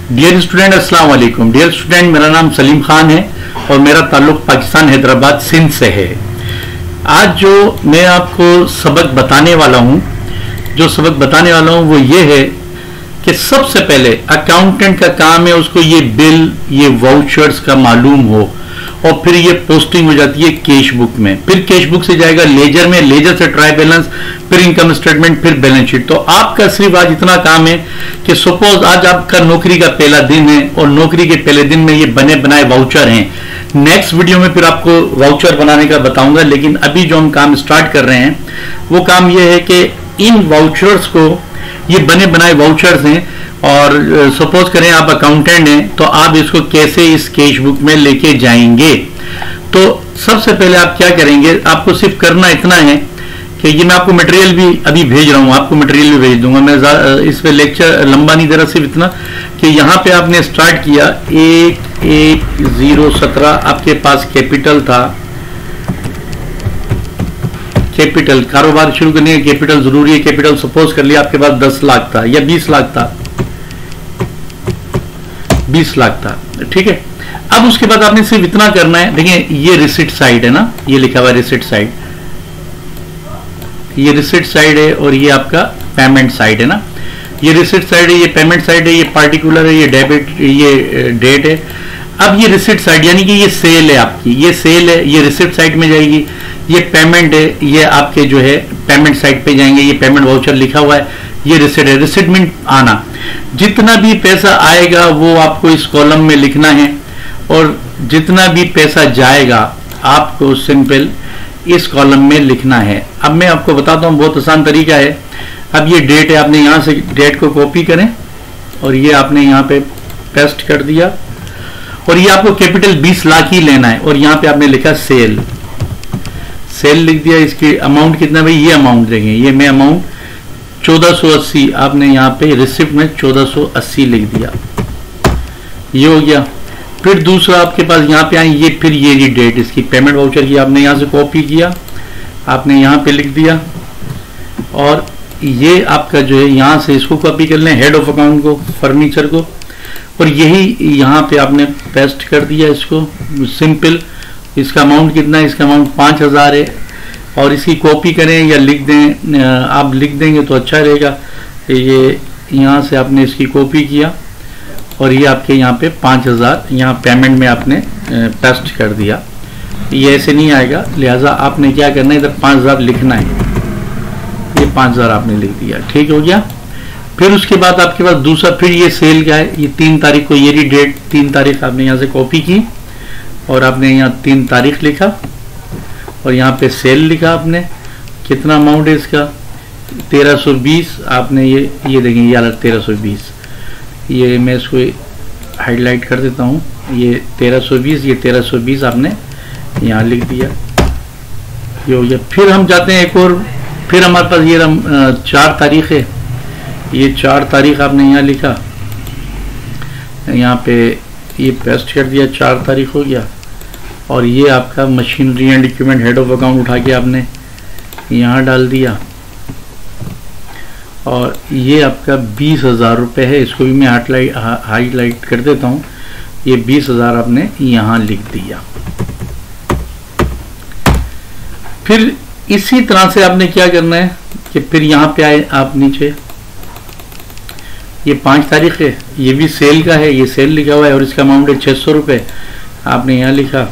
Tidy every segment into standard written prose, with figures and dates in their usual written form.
Dear student, अस्सलाम वालेकुम। Dear student, मेरा नाम सलीम खान है और मेरा ताल्लुक पाकिस्तान हैदराबाद सिंध से है। आज जो मैं आपको सबक बताने वाला हूँ वो ये है कि सबसे पहले अकाउंटेंट का काम है उसको ये बिल, ये वाउचर्स का मालूम हो और फिर ये पोस्टिंग हो जाती है कैश बुक में, फिर कैश बुक से जाएगा लेजर में, लेजर से ट्राई बैलेंस, फिर इनकम स्टेटमेंट, फिर बैलेंस शीट। तो आपका सिर्फ आज इतना काम है कि सपोज आज आपका नौकरी का पहला दिन है और नौकरी के पहले दिन में ये बने बनाए वाउचर हैं। नेक्स्ट वीडियो में फिर आपको वाउचर बनाने का बताऊंगा, लेकिन अभी जो हम काम स्टार्ट कर रहे हैं वो काम ये है कि इन वाउचर्स को, ये बने बनाए वाउचर्स हैं और सपोज करें आप अकाउंटेंट हैं तो आप इसको कैसे इस कैश बुक में लेके जाएंगे। तो सबसे पहले आप क्या करेंगे, आपको सिर्फ करना इतना है कि ये मैं आपको मटेरियल भी अभी भेज रहा हूँ, आपको मटेरियल भी भेज दूंगा। मैं इस पे लेक्चर लंबा नहीं दे रहा, सिर्फ इतना कि यहाँ पे आपने स्टार्ट किया 11,017 आपके पास कैपिटल था, कैपिटल कारोबार शुरू करने का कैपिटल जरूरी है। कैपिटल सपोज कर लिया आपके पास 10 लाख था या 20 लाख था, 20 लाख था, ठीक है। अब उसके बाद आपने सिर्फ इतना करना है, देखिए ये रिसिट साइड है ना, ये लिखा हुआ है रिसिट साइड, ये रिसिट साइड है और ये आपका पेमेंट साइड है ना। ये रिसिट साइड है, ये पेमेंट साइड है, ये पार्टिकुलर है, ये डेबिट, ये डेट है। अब ये रिसिट साइड यानी कि ये सेल है आपकी, ये सेल है, ये रिसिट साइड में जाएगी। ये पेमेंट है, ये आपके जो है पेमेंट साइड पे जाएंगे, ये पेमेंट वाउचर लिखा हुआ है, ये रिसिट है। रिसिट मीन आना, जितना भी पैसा आएगा वो आपको इस कॉलम में लिखना है और जितना भी पैसा जाएगा आपको सिंपल इस कॉलम में लिखना है। अब मैं आपको बताता हूँ, बहुत आसान तरीका है। अब ये डेट है, आपने यहाँ से डेट को कॉपी करें और ये आपने यहाँ पे पेस्ट कर दिया और ये आपको कैपिटल 20 लाख ही लेना है और यहाँ पे आपने लिखा सेल, सेल लिख दिया। इसकी अमाउंट कितना भाई, ये अमाउंट देंगे, ये मैं अमाउंट 1480 आपने यहाँ पे रिसिप्ट में 1480 लिख दिया, ये हो गया। फिर दूसरा आपके पास यहाँ पे आए, ये फिर ये डेट इसकी पेमेंट वाउचर की आपने यहाँ से कॉपी किया, आपने यहाँ पे लिख दिया और ये आपका जो है यहाँ से इसको कॉपी कर लें, हेड ऑफ अकाउंट को, फर्नीचर को, और यही यहाँ पे आपने पेस्ट कर दिया इसको सिंपल। इसका अमाउंट कितना है, इसका अमाउंट 5000 है और इसकी कॉपी करें या लिख दें, आप लिख देंगे तो अच्छा रहेगा। ये यहाँ से आपने इसकी कॉपी किया और ये आपके यहाँ पे 5000 यहाँ पेमेंट में आपने पेस्ट कर दिया। ये ऐसे नहीं आएगा, लिहाजा आपने क्या करना है, इधर 5000 लिखना है, ये 5000 आपने लिख दिया, ठीक हो गया। फिर उसके बाद आपके पास दूसरा, फिर ये सेल क्या है, ये 3 तारीख को, ये डेट 3 तारीख आपने यहाँ से कॉपी की और आपने यहाँ 3 तारीख लिखा और यहाँ पे सेल लिखा आपने, कितना अमाउंट है इसका 1320 आपने ये देखेंगे, ये अलग 1320, ये मैं इसको हाईलाइट कर देता हूँ, ये 1320 आपने यहाँ लिख दिया, ये हो गया। फिर हम जाते हैं एक और, फिर हमारे पास ये 4 तारीख है, ये 4 तारीख आपने यहाँ लिखा, यहाँ पे ये पेस्ट कर दिया, 4 तारीख हो गया। और ये आपका machinery and equipment head of account उठा के आपने यहाँ डाल दिया और ये आपका 20,000 रुपये है, इसको भी मैं हाईलाइट कर देता हूँ, ये 20,000 आपने यहाँ लिख दिया। फिर इसी तरह से आपने क्या करना है कि फिर यहाँ पे आए आप नीचे, ये 5 तारीख है, ये भी सेल का है, ये सेल लिखा हुआ है और इसका अमाउंट है 600 रुपये, आपने यहाँ लिखा,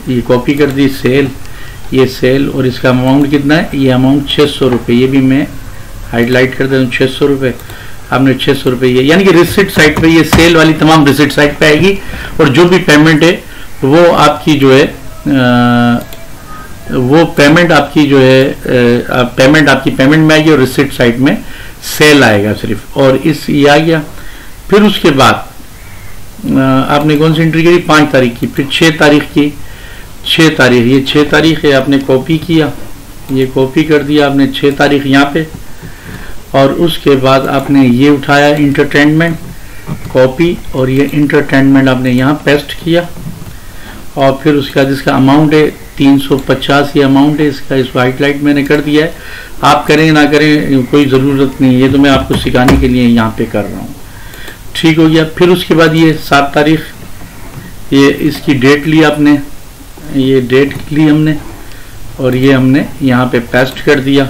ये कॉपी कर दी सेल, ये सेल और इसका अमाउंट कितना है, ये अमाउंट 600 रुपये, ये भी मैं हाईलाइट कर देता हूँ, 600 रुपये आपने 600 रुपये, यानी कि रिसिट साइट पे ये सेल वाली तमाम रिसिट साइट पे आएगी और जो भी पेमेंट है वो आपकी जो है वो पेमेंट आपकी जो है पेमेंट आपकी पेमेंट में आएगी और रिसिट साइट में सेल आएगा सिर्फ, और इस ये आ गया। फिर उसके बाद आपने कौन सी एंट्री करी, 5 तारीख की, फिर 6 तारीख की, 6 तारीख, ये 6 तारीख है, आपने कॉपी किया, ये कॉपी कर दिया आपने 6 तारीख यहाँ पे और उसके बाद आपने ये उठाया इंटरटेनमेंट, कॉपी, और ये इंटरटेनमेंट आपने यहाँ पेस्ट किया और फिर उसके बाद इसका अमाउंट है 350 ये अमाउंट है इसका, इसको हाईलाइट मैंने कर दिया है। आप करें ना करें कोई ज़रूरत नहीं है, ये तो मैं आपको सिखाने के लिए यहाँ पे कर रहा हूँ। ठीक हो गया। फिर उसके बाद ये 7 तारीख, ये इसकी डेट ली आपने, ये डेट ली हमने और ये हमने यहाँ पे पेस्ट कर दिया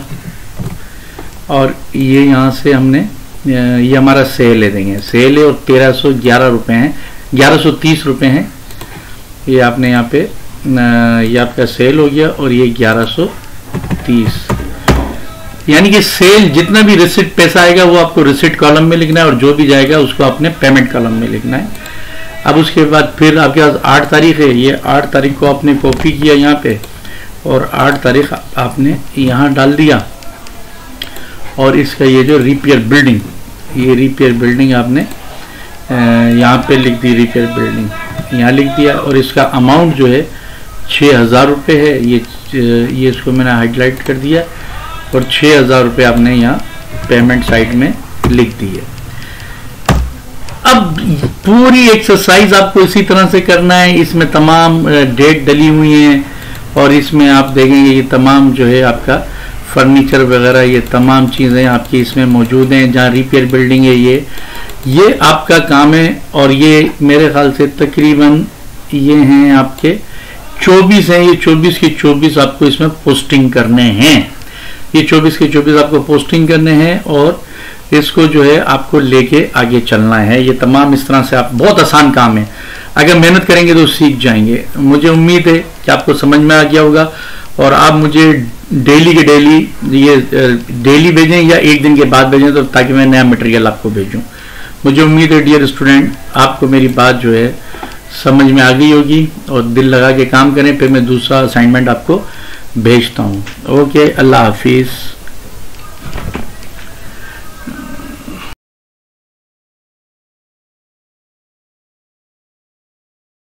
और ये यहाँ से हमने ये हमारा सेल है, देंगे सेल है और 1311 रुपये हैं, 1130 रुपये हैं। ये आपने यहाँ पे ये आपका सेल हो गया और ये 1130, यानी कि सेल जितना भी रिसिप्ट पैसा आएगा वो आपको रिसिप्ट कॉलम में लिखना है और जो भी जाएगा उसको आपने पेमेंट कॉलम में लिखना है। अब उसके बाद फिर आपके पास 8 तारीख है, ये 8 तारीख को आपने कॉपी किया यहाँ पे और 8 तारीख आपने यहाँ डाल दिया और इसका ये जो रिपेयर बिल्डिंग, ये रिपेयर बिल्डिंग आपने यहाँ पे लिख दी, रिपेयर बिल्डिंग यहाँ लिख दिया और इसका अमाउंट जो है 6000 रुपये है। ये इसको मैंने हाईलाइट कर दिया और 6000 रुपये आपने यहाँ पेमेंट साइड में लिख दी है। अब पूरी एक्सरसाइज आपको इसी तरह से करना है। इसमें तमाम डेट डली हुई हैं और इसमें आप देखेंगे ये तमाम जो है आपका फर्नीचर वगैरह ये तमाम चीज़ें आपकी इसमें मौजूद हैं। जहाँ रिपेयर बिल्डिंग है ये आपका काम है और ये मेरे ख्याल से तकरीबन ये हैं आपके 24 हैं, ये 24 के 24 आपको इसमें पोस्टिंग करने हैं, ये 24 के 24 आपको पोस्टिंग करने हैं और इसको जो है आपको लेके आगे चलना है। ये तमाम इस तरह से आप, बहुत आसान काम है, अगर मेहनत करेंगे तो सीख जाएंगे। मुझे उम्मीद है कि आपको समझ में आ गया होगा और आप मुझे डेली के डेली ये डेली भेजें या एक दिन के बाद भेजें तो ताकि मैं नया मटेरियल आपको भेजूं। मुझे उम्मीद है डियर स्टूडेंट आपको मेरी बात जो है समझ में आ गई होगी और दिल लगा के काम करें, फिर मैं दूसरा असाइनमेंट आपको भेजता हूँ। ओके, अल्लाह हाफिज़।